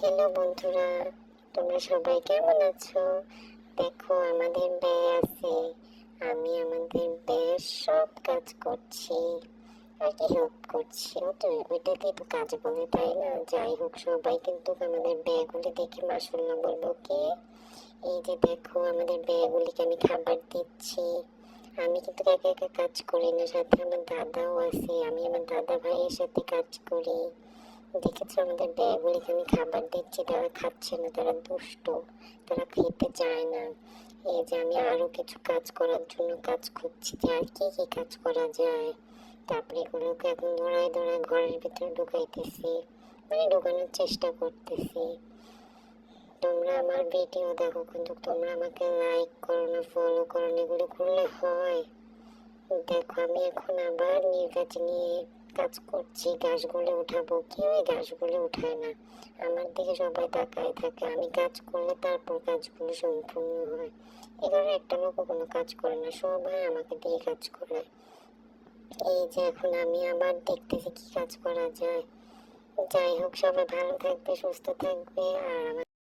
Hello বন্ধুরা, তোমরা সবাই কেমন আছো? দেখো আমাদের ব্যয় আছে। আমি আমাদের ব্যয়ের সব কাজ করছি আর কি হেল্প করছি। তো ওইটাকেই তো কাজ বলে, তাই না? যাই হোক, সবাই কিন্তু আমাদের ব্যয়গুলি দেখে মাশাআল্লাহ বলবো কি। এই যে দেখো আমাদের ব্যয়গুলিকে আমি খাবার দিচ্ছি। আমি কিন্তু একা একা কাজ করি না, সাথে আমার দাদাও আছে। আমি আমার দাদা ভাইয়ের সাথে কাজ করি। দেখেছো আমাদের ব্যাগুলিকে আমি খাবার দিচ্ছি, তারা খাচ্ছে না, তারা দুষ্ট, তারা খেতে চায় না। এই যে আমি আরো কিছু কাজ করার জন্য কাজ খুঁজছি যে আর কি কি কাজ করা যায়। তারপরে এগুলোকে এখন ধরায় ধরায় ঘরের ভিতরে ঢুকাইতেছি, মানে ঢুকানোর চেষ্টা করতেছি। তোমরা আমার ভিডিও দেখো, কিন্তু তোমরা আমাকে লাইক করো না, ফলো করো না, এগুলো করলে হয়? দেখো আমি এখন আবার গাছ নিয়ে কাজ করছি, গাছগুলো উঠাবো। কেউ এই গাছগুলো উঠায় না, আমার দিকে সবাই তাকায় থাকে। আমি কাজ করলে তারপর কাজগুলো সম্পূর্ণ হয়। এখানে একটা লোক কোনো কাজ করে না, সবাই আমাকে দিয়ে কাজ করে। এই যে এখন আমি আবার দেখতেছি কি কাজ করা যায়। যাই হোক, সবাই ভালো থাকবে, সুস্থ থাকবে, আর আমার